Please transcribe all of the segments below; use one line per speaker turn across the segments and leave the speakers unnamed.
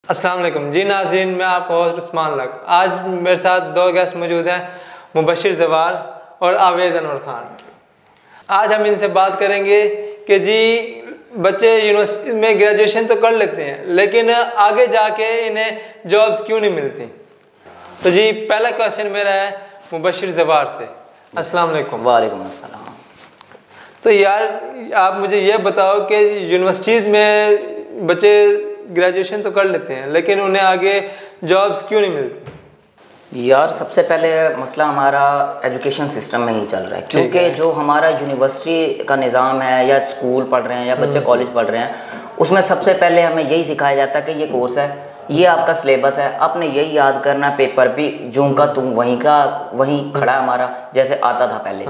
अस्सलाम वालेकुम जी नाज़रीन, मैं आपका होस्ट उस्मान लक। आज मेरे साथ दो गेस्ट मौजूद हैं, मुबशिर ज़वार और आवेज़ अनवर खान। आज हम इनसे बात करेंगे कि जी बच्चे यूनिवर्सिटी में ग्रेजुएशन तो कर लेते हैं, लेकिन आगे जाके इन्हें जॉब्स क्यों नहीं मिलती। तो जी पहला क्वेश्चन मेरा है मुबशिर ज़वार से। अस्सलाम वालेकुम।
वालेकुम अस्सलाम।
तो यार आप मुझे ये बताओ कि यूनिवर्सिटीज़ में बच्चे ग्रेजुएशन तो कर लेते हैं, लेकिन उन्हें आगे जॉब्स क्यों नहीं मिलती।
यार सबसे पहले मसला हमारा एजुकेशन सिस्टम में ही चल रहा है, क्योंकि जो हमारा यूनिवर्सिटी का निज़ाम है या स्कूल पढ़ रहे हैं या बच्चे कॉलेज पढ़ रहे हैं, उसमें सबसे पहले हमें यही सिखाया जाता है कि ये कोर्स है, ये आपका सिलेबस है, आपने यही याद करना, पेपर भी जूं का तुम वहीं खड़ा हमारा जैसे आता था पहले।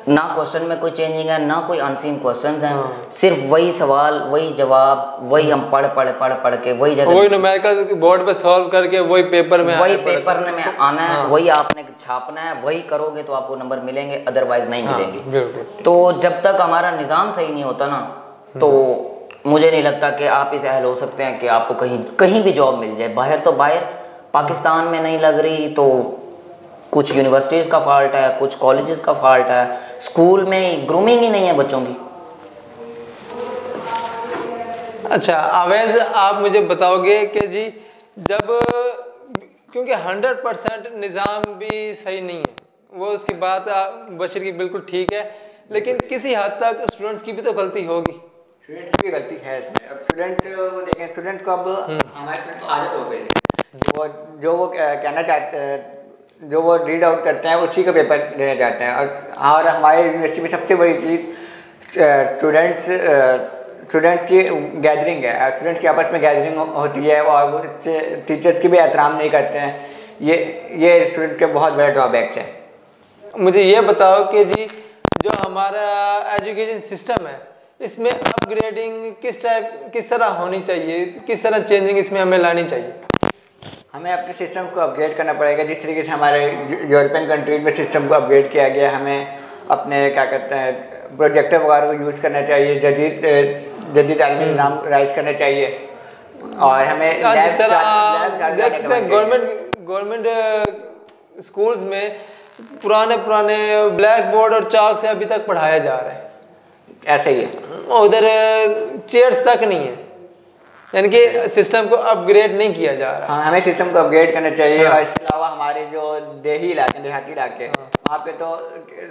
ना क्वेश्चन में कोई चेंजिंग है, ना कोई अनसीन क्वेश्चंस हैं, सिर्फ वही सवाल वही जवाब, वही हम पढ़ के वही जैसे
वही न्यूमेरिकल बोर्ड पे सॉल्व करके वही पेपर में
आना है, वही आपने छापना है, वही करोगे तो आपको नंबर मिलेंगे, अदरवाइज नहीं मिलेंगे। तो जब तक हमारा निज़ाम सही नहीं होता ना, तो मुझे नहीं लगता कि आप इस अहल हो सकते हैं कि आपको कहीं भी जॉब मिल जाए। बाहर तो बाहर, पाकिस्तान में नहीं लग रही तो कुछ यूनिवर्सिटीज़ का फॉल्ट है, कुछ कॉलेजेस का फॉल्ट है, स्कूल में ग्रूमिंग ही नहीं है बच्चों की।
अच्छा आवेज़, आप मुझे बताओगे कि जी जब क्योंकि 100% निज़ाम भी सही नहीं है, वो उसकी बात बशीर की बिल्कुल ठीक है, लेकिन किसी हद तक स्टूडेंट्स की भी तो गलती होगी।
स्टूडेंट की भी गलती है इसमें। अब स्टूडेंट देखें, स्टूडेंट को अब हमारे स्टूडेंट को आदत हो गई, जो वो कहना चाहते हैं, जो वो रीड आउट करते हैं उसी का पेपर देना चाहते हैं। और हमारे यूनिवर्सिटी में सबसे बड़ी चीज़ स्टूडेंट की गैदरिंग है। स्टूडेंट्स की आपस में गैदरिंग होती है और वो टीचर्स की भी एहतराम नहीं करते हैं। ये स्टूडेंट के बहुत बड़े ड्रॉबैक्स हैं।
मुझे ये बताओ कि जी जो हमारा एजुकेशन सिस्टम है, इसमें अपग्रेडिंग किस तरह होनी चाहिए, किस तरह चेंजिंग इसमें हमें लानी चाहिए।
हमें अपने सिस्टम को अपग्रेड करना पड़ेगा, जिस तरीके से हमारे यूरोपियन कंट्रीज में सिस्टम को अपग्रेड किया गया। हमें अपने क्या कहते हैं प्रोजेक्टर वगैरह को यूज़ करना चाहिए, जदीद तालीमी निज़ाम राइज करना चाहिए। और हमें
गवर्नमेंट स्कूल्स में पुराने ब्लैक बोर्ड और चाक से अभी तक पढ़ाया जा रहा है,
ऐसे ही है।
उधर चेयर्स तक नहीं है, यानी कि सिस्टम को अपग्रेड नहीं किया जा रहा।
हाँ, हमें सिस्टम को अपग्रेड करना चाहिए। और इसके अलावा हमारे जो देहाती इलाके वहाँ पे तो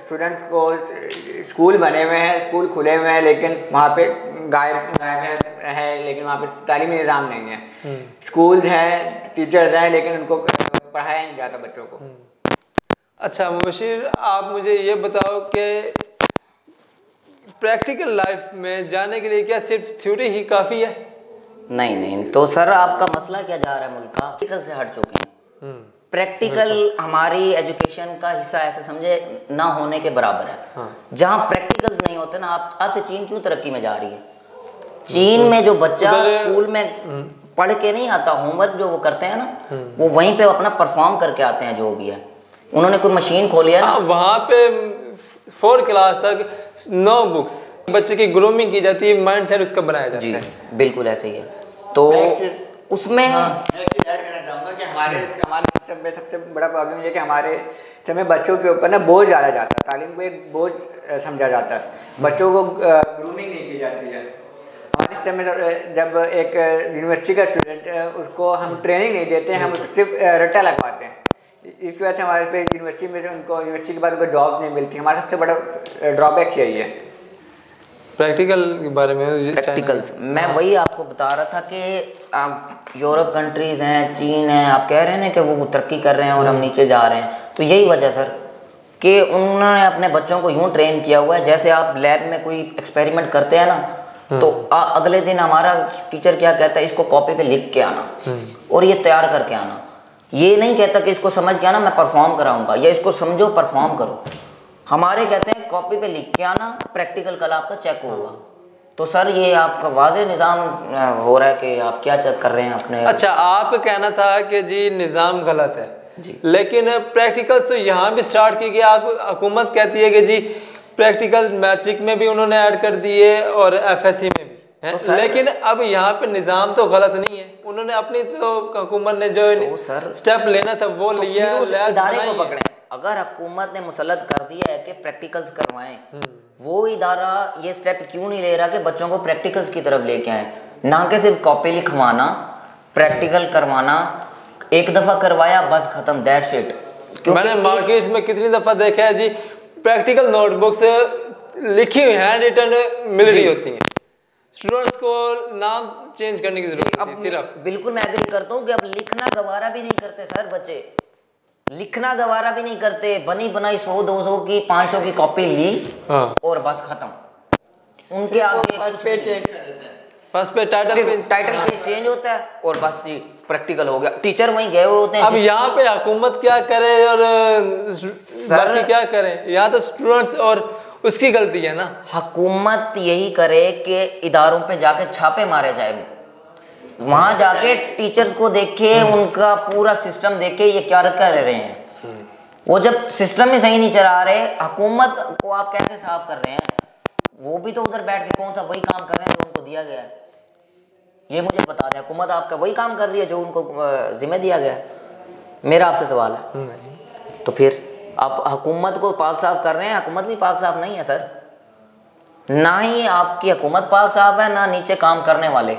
स्टूडेंट्स को स्कूल बने हुए हैं, स्कूल खुले हुए हैं, लेकिन वहाँ पे गायब है, लेकिन वहाँ पे तालीमी निज़ाम नहीं है। स्कूल्स हैं, टीचर्स हैं, लेकिन उनको पढ़ाया नहीं जाता बच्चों को।
अच्छा मुबशिर, आप मुझे ये बताओ कि प्रैक्टिकल लाइफ में जाने के लिए क्या सिर्फ थ्योरी ही काफ़ी है।
नहीं, तो सर आपका मसला क्या जा रहा है, मुल्क का प्रैक्टिकल से हट चुके हैं। प्रैक्टिकल हमारी एजुकेशन का हिस्सा ऐसे समझे ना होने के बराबर है। जहाँ प्रैक्टिकल्स नहीं होते ना, आपसे चीन क्यों तरक्की में जा रही है। चीन में जो बच्चा स्कूल में पढ़ के नहीं आता, होमवर्क जो वो करते हैं ना, वो वहीं पे अपना परफॉर्म करके आते हैं। जो भी है, उन्होंने कोई मशीन खोली है ना,
वहाँ पे 4 क्लास तक 9 बुक्स, बच्चे की ग्रूमिंग की जाती है, माइंड सेट उसका बनाया जाता है।
बिल्कुल ऐसे ही है। तो उसमें
मैं ऐड करना चाहूँगा कि हमारे सिस्टम में सबसे बड़ा प्रॉब्लम ये कि हमारे समय बच्चों के ऊपर ना बोझ डाला जाता है, तालीम को एक बोझ समझा जाता है, बच्चों को ग्रूमिंग नहीं की जाती है। हमारे सिस्टम में जब एक यूनिवर्सिटी का स्टूडेंट है, उसको हम ट्रेनिंग नहीं देते हैं, हम उसको सिर्फ रट्टा लगवाते हैं। इसकी वजह से हमारे पे यूनिवर्सिटी में से यूनिवर्सिटी के बाद उनको जॉब नहीं मिलती। हमारा सबसे बड़ा ड्रॉबैक यही है।
प्रैक्टिकल के बारे में
प्रैक्टिकल्स मैं वही आपको बता रहा था कि यूरोप कंट्रीज़ हैं, चीन है, आप कह रहे हैं ना कि वो तरक्की कर रहे हैं और हम नीचे जा रहे हैं। तो यही वजह सर कि उन्होंने अपने बच्चों को यूँ ट्रेन किया हुआ है, जैसे आप लैब में कोई एक्सपेरिमेंट करते हैं ना, तो अगले दिन हमारा टीचर क्या कहता है, इसको कॉपी पे लिख के आना और ये तैयार करके आना। ये नहीं कहता कि इसको समझ के आना, मैं परफॉर्म कराऊंगा, या इसको समझो परफॉर्म करो। हमारे कहते हैं कॉपी पे लिख के आना, प्रैक्टिकल कल आपका चेक होगा। तो सर ये आपका वाज़े निज़ाम हो रहा है कि आप क्या चेक कर रहे हैं अपने।
अच्छा, आपका कहना था कि जी निज़ाम गलत है जी, लेकिन प्रैक्टिकल तो यहाँ भी स्टार्ट की गई। आप हुकूमत कहती है कि जी प्रैक्टिकल मैट्रिक में भी उन्होंने ऐड कर दिए और FSC में भी है, तो लेकिन अब यहाँ पे निज़ाम तो गलत नहीं है, उन्होंने अपनी तो हुकूमत ने जो
तो सर
स्टेप लेना था वो
तो
लिया,
फिर उस
लैब्स
इदारे
बनाई
को
है।
पकड़े। अगर हुकूमत ने मुसल्लत कर दिया है कि प्रैक्टिकल्स करवाएं, वो इदारा ये स्टेप क्यों नहीं ले रहा कि बच्चों को प्रैक्टिकल्स की तरफ लेके आए, ना कि सिर्फ कॉपी लिखवाना, प्रैक्टिकल करवाना, एक दफ़ा करवाया बस खत्म, दैट्स इट।
मैंने मार्केट में कितनी दफ़ा देखा है जी, प्रैक्टिकल नोटबुक्स लिखी हुई हैंड रिटन मिल रही होती हैं, स्टूडेंट्स को नाम चेंज करने की जरूरत है सिर्फ।
बिल्कुल मैं एग्री करता हूँ कि अब लिखना गवारा भी नहीं करते सर बच्चे, लिखना गवारा भी नहीं करते। बनी बनाई 100-200 की 500 की कॉपी ली और बस खत्म, उनके आगे
फर्स्ट पे
टाइटल पे चेंज होता है और बस जी प्रैक्टिकल हो गया, टीचर वहीं गए हुए होते हैं।
अब यहाँ पे हुकूमत क्या करे और बाकी क्या करे, यहाँ तो स्टूडेंट्स और उसकी गलती है ना।
हुकूमत यही करे कि इदारों पे जाके छापे मारे जाए, वहां जाके टीचर्स को देखे, उनका पूरा सिस्टम देखे ये क्या कर रहे हैं। वो जब सिस्टम ही सही नहीं चला रहे, हुकूमत को आप कैसे साफ कर रहे हैं? वो भी तो उधर बैठ के कौन सा वही काम कर रहे हैं जो उनको दिया गया है, ये मुझे बता दें। हुकूमत आपका वही काम कर रही है जो उनको जिम्मे दिया गया है। मेरा आपसे सवाल है, तो फिर आप हुकूमत को पाक साफ कर रहे हैं, हुकूमत भी पाक साफ नहीं है सर, ना ही आपकी हुकूमत पाक साफ है, ना नीचे काम करने वाले,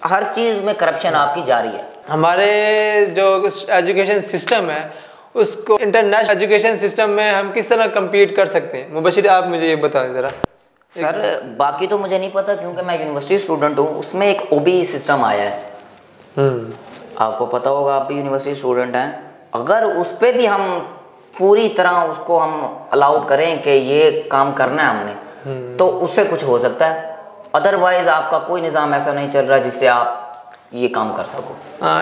हर चीज में करप्शन आपकी जारी है।
हमारे जो एजुकेशन सिस्टम है उसको इंटरनेशनल एजुकेशन सिस्टम में हम किस तरह compete कर सकते हैं? मुबशिर आप मुझे ये बताएं ज़रा।
सर बाकी तो मुझे नहीं पता क्योंकि मैं यूनिवर्सिटी स्टूडेंट हूँ, उसमें एक OBE सिस्टम आया है, आपको पता होगा, आप भी यूनिवर्सिटी स्टूडेंट हैं। अगर उस पर भी हम पूरी तरह उसको हम अलाउ करें कि ये काम करना है हमने, तो उससे कुछ हो सकता है। अदरवाइज आपका कोई निज़ाम ऐसा नहीं चल रहा जिससे आप ये काम कर सको।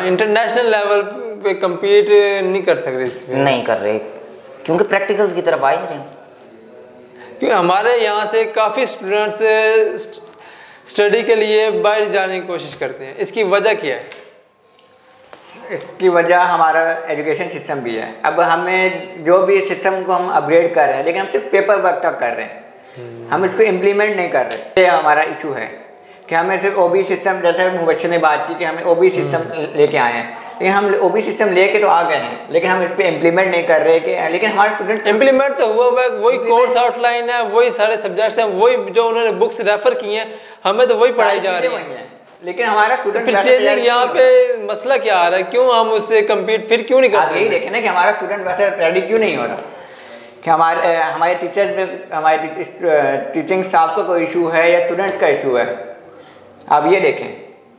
इंटरनेशनल लेवल पे compete नहीं कर सकते इसमें,
नहीं कर रहे क्योंकि प्रैक्टिकल्स की तरफ आ ही नहीं रहे।
क्योंकि हमारे यहाँ से काफ़ी स्टूडेंट्स स्टडी के लिए बाहर जाने की कोशिश करते हैं, इसकी वजह क्या है?
इसकी वजह हमारा एजुकेशन सिस्टम भी है। अब हमें जो भी सिस्टम को हम अपग्रेड कर रहे हैं, लेकिन हम सिर्फ पेपर वर्क तक कर रहे हैं, हम इसको इम्प्लीमेंट नहीं कर रहे। ये हमारा इशू है कि हमें सिर्फ OBE सिस्टम, जैसे मुबशिर ने बात की कि हमें OBE सिस्टम लेके आए हैं, लेकिन हम OBE सिस्टम लेके तो आ गए हैं, लेकिन हम इस पर इम्प्लीमेंट नहीं कर रहे कि, लेकिन हमारे स्टूडेंट
इम्प्लीमेंट तो हुआ है, वही कोर्स आउटलाइन है, वही सारे सब्जेक्ट्स हैं, वही जो उन्होंने बुक्स रेफर की हैं, हमें तो वही पढ़ाई जा रही है।
लेकिन हमारा स्टूडेंट
फिर चेंजिंग यहाँ पे मसला क्या आ रहा है, क्यों हम उससे कम्पीट फिर क्यों नहीं कर सकते?
यही देखें ना कि हमारा स्टूडेंट वैसे रेडी क्यों नहीं हो रहा, कि हमारे टीचर्स में, हमारे टीचिंग स्टाफ का कोई इशू है या स्टूडेंट्स का इशू है, आप ये देखें।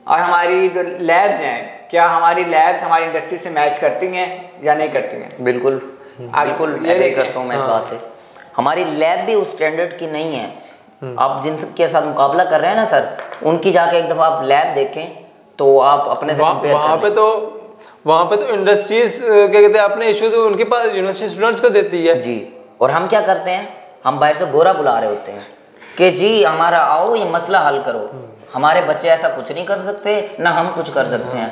और हमारी जो लैब्स हैं, क्या हमारी लैब्स हमारी इंडस्ट्री से मैच करती हैं या नहीं करती हैं?
बिल्कुल बिल्कुल ये करता हूँ मैं इस बात से। हमारी लैब भी उस स्टैंडर्ड की नहीं है। आप जिनके साथ मुकाबला कर रहे हैं ना सर, उनकी जाके एक दफ़ा आप लैब देखें तो आप अपने से कंपेयर
वहाँ पे तो इंडस्ट्रीज क्या कहते हैं अपने इश्यूज उनके पास यूनिवर्सिटी स्टूडेंट्स को देती है
जी। और हम क्या करते हैं, हम बाहर से गोरा बुला रहे होते हैं कि जी हमारा आओ ये मसला हल करो। हमारे बच्चे ऐसा कुछ नहीं कर सकते, ना हम कुछ कर सकते हैं।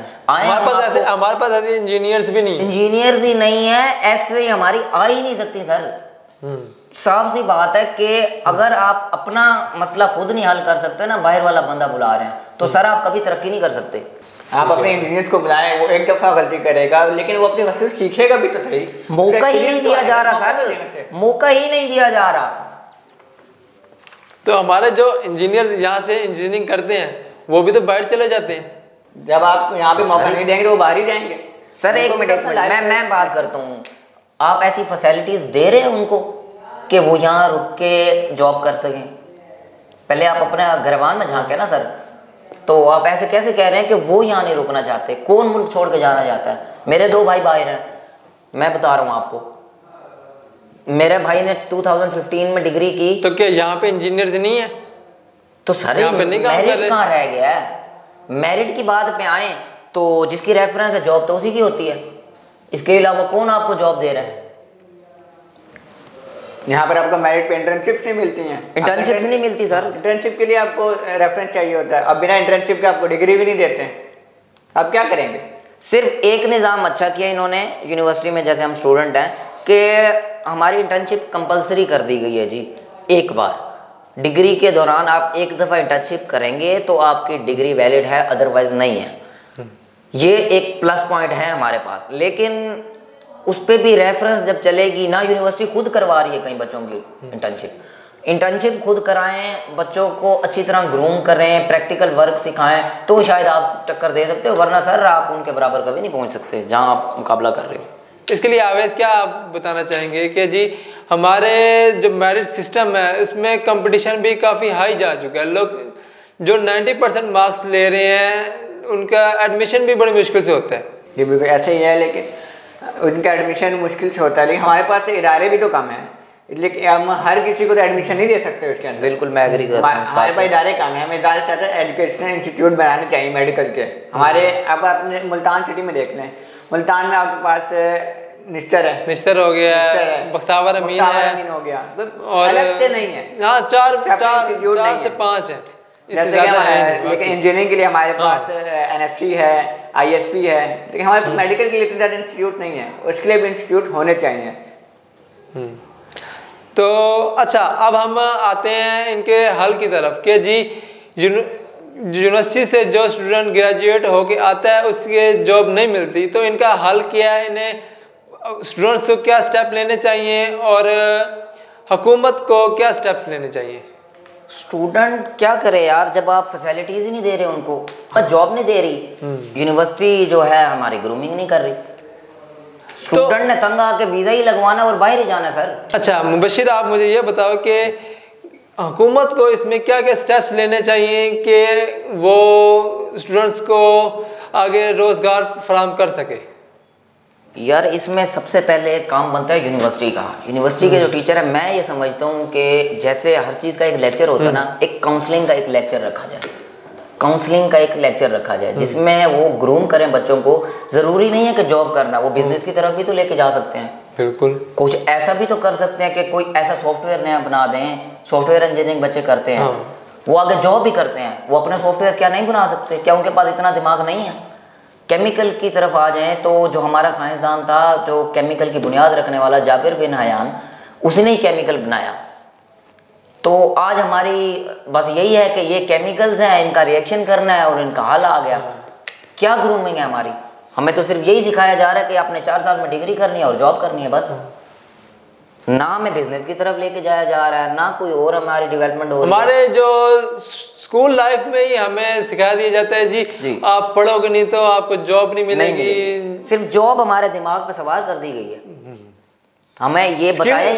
हमारे पास ऐसे इंजीनियर्स भी नहीं,
इंजीनियर्स ही नहीं है, ऐसे हमारी आ ही नहीं सकती सर। साफ सी बात है कि अगर आप अपना मसला खुद नहीं हल कर सकते ना, बाहर वाला बंदा बुला रहे हैं, तो सर आप कभी तरक्की नहीं कर सकते।
आप अपने इंजीनियर्स को बुलाएं, वो एक दफ़ा गलती करेगा, लेकिन वो अपनी गलती सीखेगा भी तो सही।
मौका ही नहीं दिया जा रहा सर, मौका ही नहीं दिया जा रहा।
तो हमारे जो इंजीनियर यहाँ से इंजीनियरिंग करते हैं वो भी तो बाहर चले जाते हैं।
जब आप यहाँ पे मौका नहीं देंगे तो वो बाहर ही जाएंगे।
सर एक मिनट मैं बात करता हूँ, आप ऐसी फैसिलिटीज दे रहे हैं उनको कि वो यहाँ रुक के जॉब कर सकें? पहले आप अपने घरवान में झांके ना सर। तो आप ऐसे कैसे कह रहे हैं कि वो यहाँ नहीं रुकना चाहते? कौन मुल्क छोड़ के जाना चाहता है? मेरे 2 भाई बाहर हैं, मैं बता रहा हूँ आपको। मेरे भाई ने 2015 में डिग्री की।
तो क्या यहाँ पे इंजीनियर्स नहीं है?
तो सर मेरिट कहाँ रह गया है? मेरिट की बात पे आए तो जिसकी रेफरेंस है जॉब तो उसी की होती है, इसके अलावा कौन आपको जॉब दे रहा है?
यहाँ पर आपको मेरिट पे इंटर्नशिप नहीं मिलती हैं।
इंटर्नशिप नहीं मिलती सर।
इंटर्नशिप के लिए आपको रेफरेंस चाहिए होता है, अब बिना इंटर्नशिप के आपको डिग्री भी नहीं देते हैं। आप क्या करेंगे?
सिर्फ एक निज़ाम अच्छा किया इन्होंने यूनिवर्सिटी में, जैसे हम स्टूडेंट हैं, कि हमारी इंटर्नशिप कंपलसरी कर दी गई है जी। एक बार डिग्री के दौरान आप एक दफ़ा इंटर्नशिप करेंगे तो आपकी डिग्री वैलिड है, अदरवाइज नहीं है। ये एक प्लस पॉइंट है हमारे पास। लेकिन उस पर भी रेफरेंस जब चलेगी ना, यूनिवर्सिटी खुद करवा रही है कई बच्चों की इंटर्नशिप खुद कराएं, बच्चों को अच्छी तरह ग्रूम करें, प्रैक्टिकल वर्क सिखाएं, तो शायद आप टक्कर दे सकते हो, वरना सर आप उनके बराबर कभी नहीं पहुंच सकते जहां आप मुकाबला कर रहे हो।
इसके लिए आवेश क्या आप बताना चाहेंगे कि जी हमारे जो मेरिट सिस्टम है उसमें कंपटीशन भी काफ़ी हाई जा चुका है, लोग जो 90% मार्क्स ले रहे हैं उनका एडमिशन भी बड़ी मुश्किल से होता है।
ये बिल्कुल ऐसा ही है, लेकिन उनका एडमिशन मुश्किल से होता है, लेकिन हमारे पास इदारे भी तो कम हैं, इसलिए हम हर किसी को तो एडमिशन नहीं दे सकते उसके अंदर।
बिल्कुल मैं एग्री करता हूं।
हमारे पास इदारे कम है, हमें ज़्यादा से ज़्यादा एजुकेशनल इंस्टीट्यूट बनाने चाहिए मेडिकल के। हमारे अब आपने मुल्तान सिटी में देख लें, मुल्तान में आपके पास निस्तर हो गया है, बख्तावर अमीन हो गया, और अलग से नहीं है।
हाँ, चार से 5 है,
लेकिन इंजीनियरिंग के लिए हमारे पास NFC है, ISP है, लेकिन हमारे पास मेडिकल के लिए इतने ज़्यादा इंस्टीट्यूट नहीं है, उसके लिए भी इंस्टीट्यूट होने चाहिए।
तो अच्छा, अब हम आते हैं इनके हल की तरफ कि जी यूनिवर्सिटी से जो स्टूडेंट ग्रेजुएट होके आता है उसके जॉब नहीं मिलती, तो इनका हल क्या है? इन्हें स्टूडेंट्स को क्या स्टेप लेने चाहिए और हुकूमत को क्या स्टेप्स लेने चाहिए?
स्टूडेंट क्या करे यार, जब आप फैसिलिटीज ही नहीं दे रहे उनको, जॉब नहीं दे रही यूनिवर्सिटी जो है, हमारी ग्रूमिंग नहीं कर रही, स्टूडेंट ने तंग आके वीज़ा ही लगवाना और बाहर ही जाना सर।
अच्छा मुबशिर, आप मुझे ये बताओ कि हुकूमत को इसमें क्या क्या स्टेप्स लेने चाहिए कि वो स्टूडेंट्स को आगे रोज़गार फराहम कर सके?
यार इसमें सबसे पहले एक काम बनता है यूनिवर्सिटी का। यूनिवर्सिटी के जो टीचर है, मैं ये समझता हूँ कि जैसे हर चीज़ का एक लेक्चर होता है ना, एक काउंसलिंग का एक लेक्चर रखा जाए, जिसमें वो ग्रूम करें बच्चों को। ज़रूरी नहीं है कि जॉब करना, वो बिजनेस की तरफ भी तो लेके जा सकते हैं।
बिल्कुल,
कुछ ऐसा भी तो कर सकते हैं कि कोई ऐसा सॉफ्टवेयर नया बना दें, सॉफ्टवेयर इंजीनियरिंग बच्चे करते हैं, वो आगे जॉब भी करते हैं, वो अपना सॉफ्टवेयर क्या नहीं बना सकते? क्या उनके पास इतना दिमाग नहीं है? केमिकल की तरफ आ जाएं तो जो हमारा साइंसदान था, जो केमिकल की बुनियाद रखने वाला जाबिर बिन हयान, उसने ही केमिकल बनाया। तो आज हमारी बस यही है कि ये केमिकल्स हैं, इनका रिएक्शन करना है और इनका हल आ गया। क्या ग्रूमिंग है हमारी? हमें तो सिर्फ यही सिखाया जा रहा है कि आपने 4 साल में डिग्री करनी है और जॉब करनी है, बस। ना हमें बिजनेस की तरफ लेके जाया जा रहा है, ना कोई और हमारी डेवलपमेंट हो रही है।
हमारे जो स्कूल लाइफ में ही हमें सिखा दिया जाता है जी आप पढ़ोगे नहीं तो आपको जॉब नहीं मिलेगी।
सिर्फ जॉब हमारे दिमाग पे सवार कर दी गई है, हमें ये बताया ही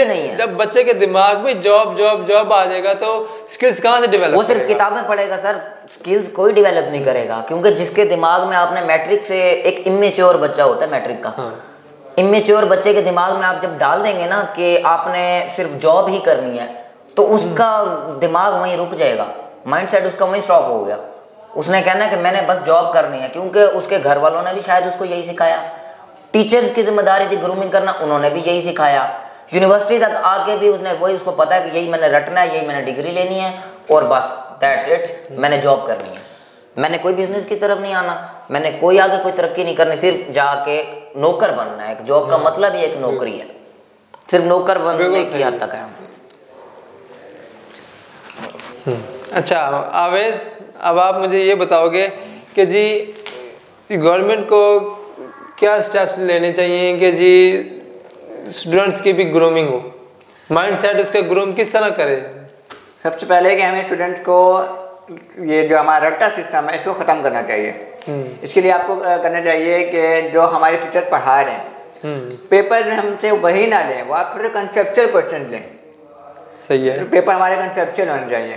नहीं है।
जब बच्चे के दिमाग में जॉब आ जाएगा तो स्किल्स कहाँ से डेवलप?
वो सिर्फ किताबें पढ़ेगा सर, स्किल्स कोई डेवलप नहीं करेगा। क्योंकि जिसके दिमाग में आपने मैट्रिक से, एक इमेच्योर बच्चा होता है मैट्रिक का, इमेच्योर बच्चे के दिमाग में आप जब डाल देंगे ना कि आपने सिर्फ जॉब ही करनी है, तो उसका दिमाग वहीं रुक जाएगा, माइंडसेट उसका वहीं स्टॉप हो गया। उसने कहना कि मैंने बस जॉब करनी है, क्योंकि उसके घर वालों ने भी शायद उसको यही सिखाया। टीचर्स की जिम्मेदारी थी ग्रूमिंग करना, उन्होंने भी यही सिखाया। यूनिवर्सिटी तक आके भी उसको पता है कि यही मैंने रटना है, यही मैंने डिग्री लेनी है और बस दैट्स इट, मैंने जॉब करनी है, मैंने कोई बिजनेस की तरफ नहीं आना, मैंने कोई आगे कोई तरक्की नहीं करनी, सिर्फ जाके नौकर बनना है। जॉब का मतलब ही एक नौकरी है, सिर्फ नौकर बनने की हद तक है।
अच्छा आवेश, अब आप मुझे ये बताओगे कि जी गवर्नमेंट को क्या स्टेप्स लेने चाहिए कि जी स्टूडेंट्स की भी ग्रूमिंग हो, माइंडसेट उसका ग्रूम किस तरह करे?
सबसे पहले कि हमें स्टूडेंट्स को ये जो हमारा रट्टा सिस्टम है इसको ख़त्म करना चाहिए। इसके लिए आपको करना चाहिए कि जो हमारे टीचर पढ़ा रहे हैं पेपर में हमसे वही ना लें, वो आप थोड़े कंसेप्चुअल क्वेश्चन लें।
सही है,
पेपर हमारे कंसेप्चुअल होने चाहिए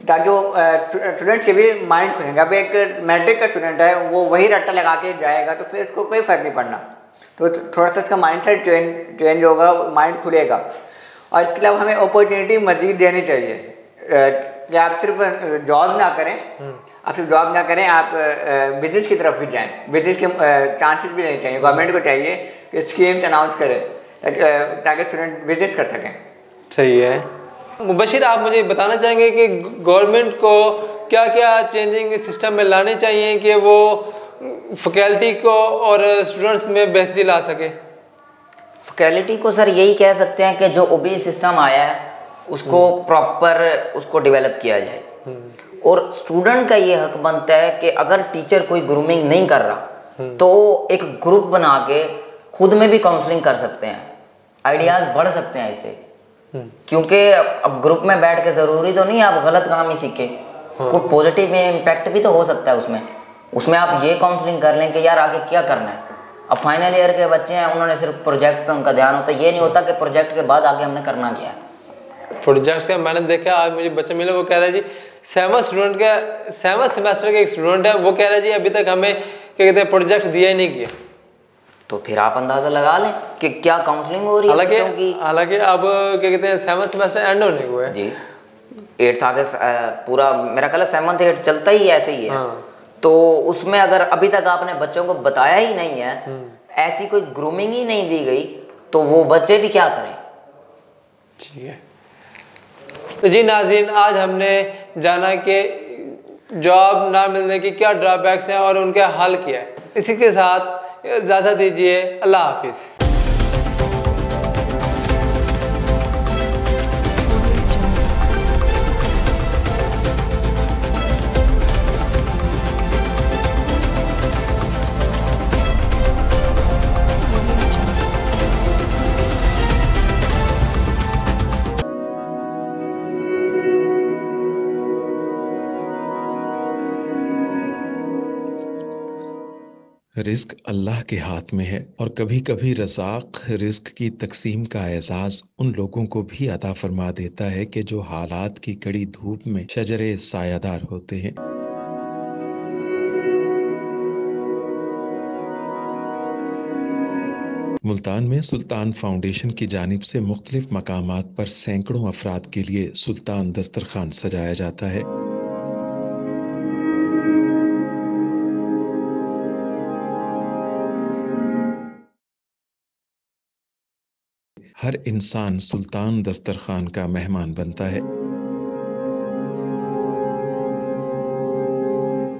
ताकि वो स्टूडेंट के भी माइंड खुलेंगे। अब एक मैट्रिक का स्टूडेंट है, वो वही रट्टा लगा के जाएगा तो फिर इसको कोई फ़र्क नहीं पड़ना, तो थोड़ा सा इसका माइंड सेट चेंज होगा, माइंड खुलेगा। और इसके अलावा हमें अपॉर्चुनिटी मज़ीद देनी चाहिए कि आप सिर्फ जॉब ना करें, आप बिजनेस की तरफ भी जाएं, बिजनेस के चांसेस भी नहीं चाहिए। गवर्नमेंट को चाहिए कि स्कीम्स अनाउंस करे ताकि स्टूडेंट बिजनेस कर सकें।
सही है। मुबशिर, आप मुझे बताना चाहेंगे कि गवर्नमेंट को क्या क्या चेंजिंग सिस्टम में लाने चाहिए कि वो फैकल्टी को और स्टूडेंट्स में बेहतरी ला सके?
फैकल्टी को सर यही कह सकते हैं कि जो ओबी सिस्टम आया है उसको प्रॉपर उसको डेवलप किया जाए। और स्टूडेंट का ये हक बनता है कि अगर टीचर कोई ग्रूमिंग नहीं कर रहा तो एक ग्रुप बना के खुद में भी काउंसलिंग कर सकते हैं, आइडियाज बढ़ सकते हैं इससे। क्योंकि अब ग्रुप में बैठ के ज़रूरी तो नहीं आप गलत काम ही सीखे, कोई पॉजिटिव इम्पैक्ट भी तो हो सकता है उसमें आप ये काउंसलिंग कर लें कि यार आगे क्या करना है। अब फाइनल ईयर के बच्चे हैं, उन्होंने सिर्फ प्रोजेक्ट पे उनका ध्यान होता है, ये नहीं होता कि प्रोजेक्ट के बाद आगे हमने करना क्या है।
प्रोजेक्ट से मैंने देखा, आज मुझे बच्चे मिले, वो कह रहे जी 7th सेमेस्टर का एक स्टूडेंट है, वो कह रहे जी अभी तक हमें क्या कहते हैं प्रोजेक्ट दिया ही नहीं किया।
तो फिर आप अंदाजा लगा लें कि क्या काउंसलिंग हो रही है।
हालांकि अब क्या कहते हैं 7th सेमेस्टर एंड होने को है
जी, 8th आगे पूरा मेरा ख्याल 7th 8th चलता ही ऐसे ही है। हाँ। तो उसमें अगर अभी तक आपने बच्चों को बताया ही नहीं है, ऐसी कोई ग्रूमिंग ही नहीं दी गई, तो वो बच्चे भी क्या करें।
ठीक है, तो जी नाज़रीन, आज हमने जाना कि जॉब ना मिलने की क्या ड्रॉबैक्स हैं और उनका हल क्या है। इसी के साथ इजाज़त दीजिए, अल्लाह हाफिज़।
रिस्क अल्लाह के हाथ में है और कभी कभी रज़ाक रिस्क की तकसीम का एहसास उन लोगों को भी अता फरमा देता है कि जो हालात की कड़ी धूप में शजरे सायादार होते हैं। मुल्तान में सुल्तान फाउंडेशन की जानिब से मुख्तलिफ मकामात पर सैकड़ों अफराद के लिए सुल्तान दस्तरखान सजाया जाता है। हर इंसान सुल्तान दस्तरखान का मेहमान बनता है।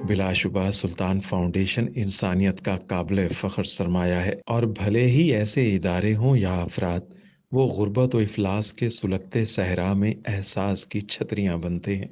बिलाशुबा सुल्तान फाउंडेशन इंसानियत का काबिल फ़ख्र सरमाया है और भले ही ऐसे इदारे हों या अफराद, वो गुर्बत व इफलास के सुलगते सहरा में एहसास की छतरियाँ बनते हैं।